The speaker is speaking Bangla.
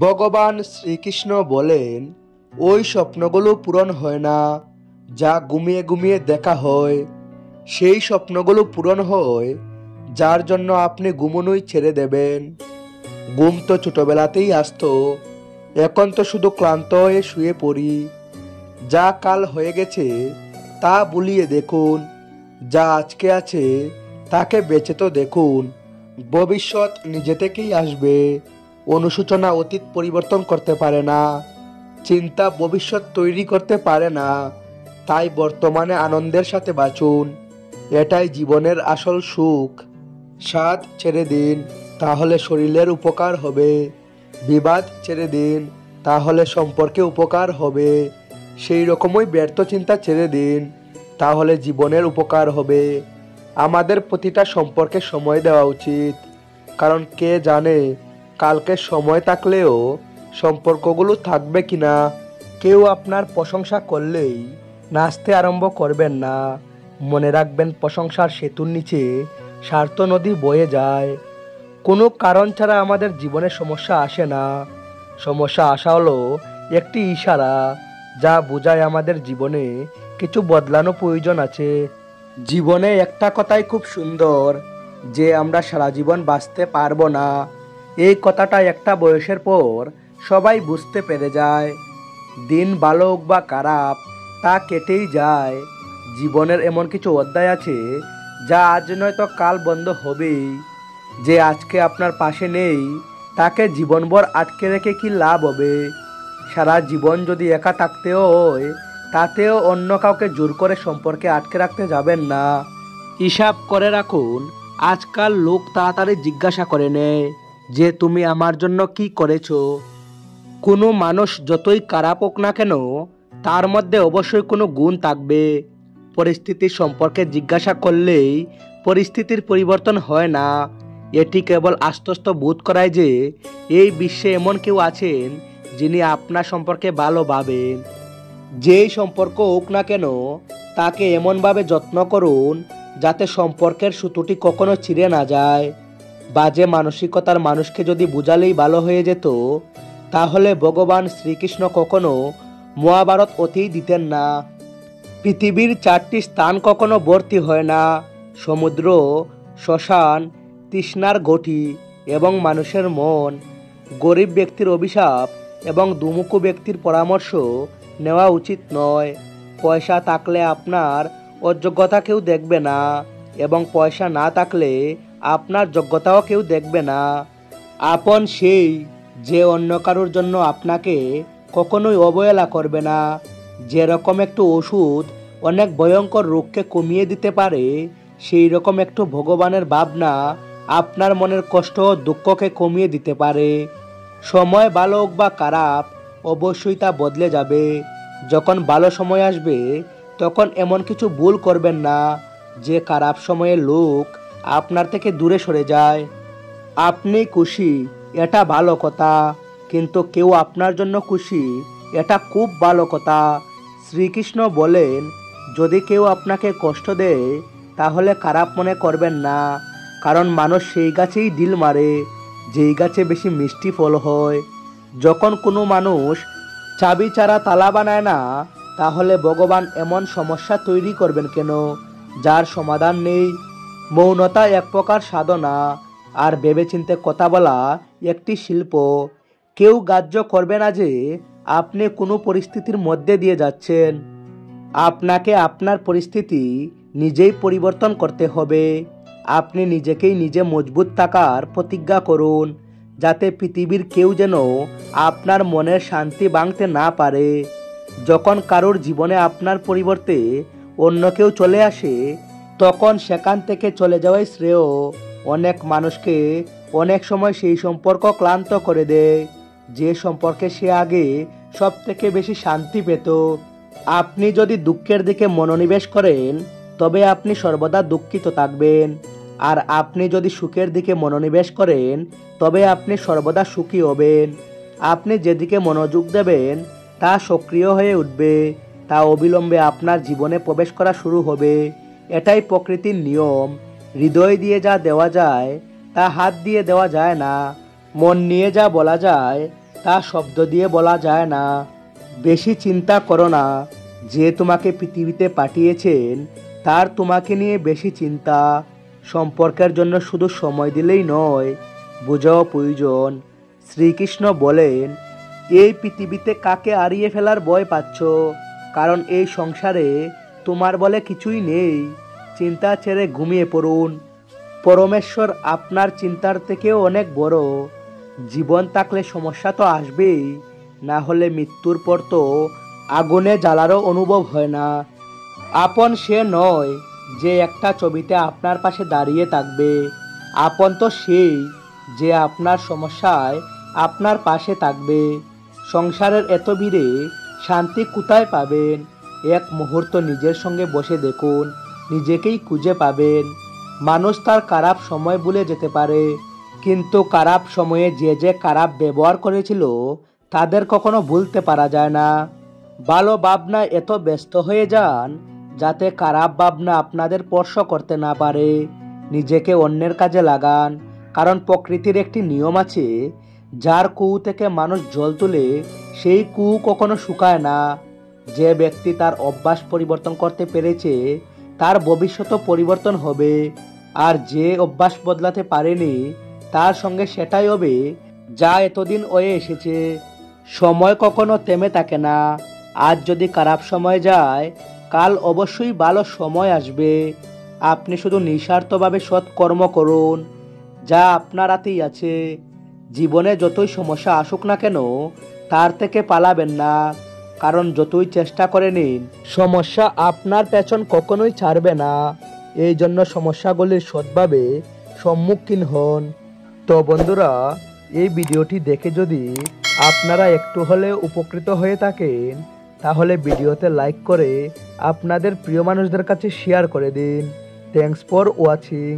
ভগবান শ্রীকৃষ্ণ বলেন, ওই স্বপ্নগুলো পূরণ হয় না যা ঘুমিয়ে ঘুমিয়ে দেখা হয়। সেই স্বপ্নগুলো পূরণ হয় যার জন্য আপনি ঘুমনোই ছেড়ে দেবেন। ঘুম তো ছোটবেলাতেই আসতো, এখন তো শুধু ক্লান্ত হয়ে শুয়ে পড়ি। যা কাল হয়ে গেছে তা ভুলিয়ে দেখুন, যা আজকে আছে তাকে বেঁচে তো দেখুন। ভবিষ্যৎ নিজে থেকেই আসবে। অনুশোচনা অতীত পরিবর্তন করতে পারে না, চিন্তা ভবিষ্যৎ তৈরি করতে পারে না। তাই বর্তমানে আনন্দের সাথে বাঁচুন, এটাই জীবনের আসল সুখ। স্বাদ ছেড়ে দিন, তাহলে শরীরের উপকার হবে। বিবাদ ছেড়ে দিন, তাহলে সম্পর্কে উপকার হবে। সেই রকমই ব্যর্থ চিন্তা ছেড়ে দিন, তাহলে জীবনের উপকার হবে। আমাদের প্রতিটা সম্পর্কে সময় দেওয়া উচিত, কারণ কে জানে কালকে সময় থাকলেও সম্পর্কগুলো থাকবে কিনা। কেউ আপনার প্রশংসা করলেই নাচতে আরম্ভ করবেন না। মনে রাখবেন, প্রশংসার সেতুর নিচে স্বার্থ নদী বয়ে যায়। কোনো কারণ ছাড়া আমাদের জীবনে সমস্যা আসে না। সমস্যা আসা হলো একটি ইশারা, যা বোঝায় আমাদের জীবনে কিছু বদলানো প্রয়োজন আছে। জীবনে একটা কথাই খুব সুন্দর, যে আমরা সারা জীবন বাঁচতে পারবো না। এই কথাটা একটা বয়সের পর সবাই বুঝতে পেরে যায়। দিন ভালো হোক বা খারাপ, তা কেটেই যায়। জীবনের এমন কিছু অধ্যায় আছে যা আজ নয়তো কাল বন্ধ হবেই। যে আজকে আপনার পাশে নেই, তাকে জীবনভর আটকে রেখে কি লাভ হবে? সারা জীবন যদি একা থাকতেও হয়, তাতেও অন্য কাউকে জোর করে সম্পর্কে আটকে রাখতে যাবেন না। হিসাব করে রাখুন, আজকাল লোক তাড়াতাড়ি জিজ্ঞাসা করে নেয় যে তুমি আমার জন্য কি করেছো। কোনো মানুষ যতই খারাপ হোক না কেন, তার মধ্যে অবশ্যই কোনো গুণ থাকবে। পরিস্থিতি সম্পর্কে জিজ্ঞাসা করলেই পরিস্থিতির পরিবর্তন হয় না। এটি কেবল আশ্বস্ত বোধ করায় যে এই বিশ্বে এমন কেউ আছেন যিনি আপনার সম্পর্কে ভালো ভাবেন। যেই সম্পর্ক হোক না কেন, তাকে এমনভাবে যত্ন করুন যাতে সম্পর্কের সুতোটি কখনো ছিঁড়ে না যায়। বাজে মানসিকতার মানুষকে যদি বোঝালেই ভালো হয়ে যেত, তাহলে ভগবান শ্রীকৃষ্ণ কখনো মহাভারত অতিই দিতেন না। পৃথিবীর 4টি স্থান কখনো ভর্তি হয় না: সমুদ্র, শ্মশান, তৃষ্ণার ঘটি এবং মানুষের মন। গরিব ব্যক্তির অভিশাপ এবং দুমুখো ব্যক্তির পরামর্শ নেওয়া উচিত নয়। পয়সা থাকলে আপনার অযোগ্যতা কেউ দেখবে না, এবং পয়সা না থাকলে আপনার যোগ্যতাও কেউ দেখবে না। আপন সেই যে অন্য কারোর জন্য আপনাকে কখনোই অবহেলা করবে না। যেরকম একটু ওষুধ অনেক ভয়ঙ্কর রোগকে কমিয়ে দিতে পারে, সেই রকম একটু ভগবানের ভাবনা আপনার মনের কষ্ট ও দুঃখকে কমিয়ে দিতে পারে। সময় ভালো হোক বা খারাপ, অবশ্যই তা বদলে যাবে। যখন ভালো সময় আসবে, তখন এমন কিছু ভুল করবেন না যে খারাপ সময়ে লোক আপনার থেকে দূরে সরে যায়। আপনি খুশি, এটা ভালো কথা, কিন্তু কেউ আপনার জন্য খুশি, এটা খুব ভালো কথা। শ্রীকৃষ্ণ বলেন, যদি কেউ আপনাকে কষ্ট দেয়, তাহলে খারাপ মনে করবেন না, কারণ মানুষ সেই গাছেই ডিল মারে যেই গাছে বেশি মিষ্টি ফল হয়। যখন কোনো মানুষ চাবি ছাড়া তালা বানায় না, তাহলে ভগবান এমন সমস্যা তৈরি করবেন কেন যার সমাধান নেই? মৌনতা এক প্রকার সাধনা, আর ভেবেচিন্তে কথা বলা একটি শিল্প। কেউ গ্রাহ্য করবে না যে আপনি কোনো পরিস্থিতির মধ্যে দিয়ে যাচ্ছেন। আপনাকে আপনার পরিস্থিতি নিজেই পরিবর্তন করতে হবে। আপনি নিজেকেই নিজে মজবুত থাকার প্রতিজ্ঞা করুন, যাতে পৃথিবীর কেউ যেন আপনার মনের শান্তি ভাঙতে না পারে। যখন কারোর জীবনে আপনার পরিবর্তে অন্য কেউ চলে আসে, তখন সেখান থেকে চলে যাওয়াই শ্রেয়। অনেক মানুষকে অনেক সময় সেই সম্পর্ক ক্লান্ত করে দেয়, যে সম্পর্কে সে আগে সব থেকে বেশি শান্তি পেত। আপনি যদি দুঃখের দিকে মনোনিবেশ করেন, তবে আপনি সর্বদা দুঃখিত থাকবেন। আর আপনি যদি সুখের দিকে মনোনিবেশ করেন, তবে আপনি সর্বদা সুখী হবেন। আপনি যেদিকে মনোযোগ দেবেন, তা সক্রিয় হয়ে উঠবে, তা অবিলম্বে আপনার জীবনে প্রবেশ করা শুরু হবে। এটাই প্রকৃতির নিয়ম। হৃদয় দিয়ে যা দেওয়া যায়, তা হাত দিয়ে দেওয়া যায় না। মন নিয়ে যা বলা যায়, তা শব্দ দিয়ে বলা যায় না। বেশি চিন্তা করো না, যে তোমাকে পৃথিবীতে পাঠিয়েছেন তার তোমাকে নিয়ে বেশি চিন্তা। সম্পর্কের জন্য শুধু সময় দিলেই নয়, বোঝাও প্রয়োজন। শ্রীকৃষ্ণ বলেন, এই পৃথিবীতে কাকে হারিয়ে ফেলার ভয় পাচ্ছ? কারণ এই সংসারে তোমার বলে কিছুই নেই। চিন্তা ছেড়ে ঘুমিয়ে পড়ুন। পরমেশ্বর আপনার চিন্তার থেকেও অনেক বড়। জীবন থাকলে সমস্যা তো আসবেই, না হলে মৃত্যুর পর তো আগুনে জ্বালারও অনুভব হয় না। আপন সে নয় যে একটা ছবিতে আপনার পাশে দাঁড়িয়ে থাকবে। আপন তো সেই যে আপনার সমস্যায় আপনার পাশে থাকবে। সংসারের এত ভিড়ে শান্তি কোথায় পাবেন? এক মুহূর্ত নিজের সঙ্গে বসে দেখুন, নিজেকেই খুঁজে পাবেন। মানুষ তার খারাপ সময় ভুলে যেতে পারে, কিন্তু খারাপ সময়ে যে যে খারাপ ব্যবহার করেছিল তাদের কখনো ভুলতে পারা যায় না। ভালো ভাবনা এত ব্যস্ত হয়ে যান যাতে খারাপ ভাবনা আপনাদের স্পর্শ করতে না পারে। নিজেকে অন্যের কাজে লাগান, কারণ প্রকৃতির একটি নিয়ম আছে, যার কুয়ো থেকে মানুষ জল তুলে সেই কুয়ো কখনো শুকায় না। যে ব্যক্তি তার অভ্যাস পরিবর্তন করতে পেরেছে তার ভবিষ্যৎও পরিবর্তন হবে, আর যে অভ্যাস বদলাতে পারেনি তার সঙ্গে সেটাই হবে যা এতদিন হয়ে এসেছে। সময় কখনো থেমে থাকে না। আজ যদি খারাপ সময় যায়, কাল অবশ্যই ভালো সময় আসবে। আপনি শুধু নিঃস্বার্থভাবে সৎ কর্ম করুন, যা আপনার হাতেই আছে। জীবনে যতই সমস্যা আসুক না কেন, তার থেকে পালাবেন না, কারণ যতই চেষ্টা করে নিন সমস্যা আপনার পেছন কখনোই ছাড়বে না। এই জন্য সমস্যাগুলির সৎভাবে সম্মুখীন হন। তো বন্ধুরা, এই ভিডিওটি দেখে যদি আপনারা একটু হলেও উপকৃত হয়ে থাকেন, তাহলে ভিডিওতে লাইক করে আপনাদের প্রিয় মানুষদের কাছে শেয়ার করে দিন। Thanks for watching.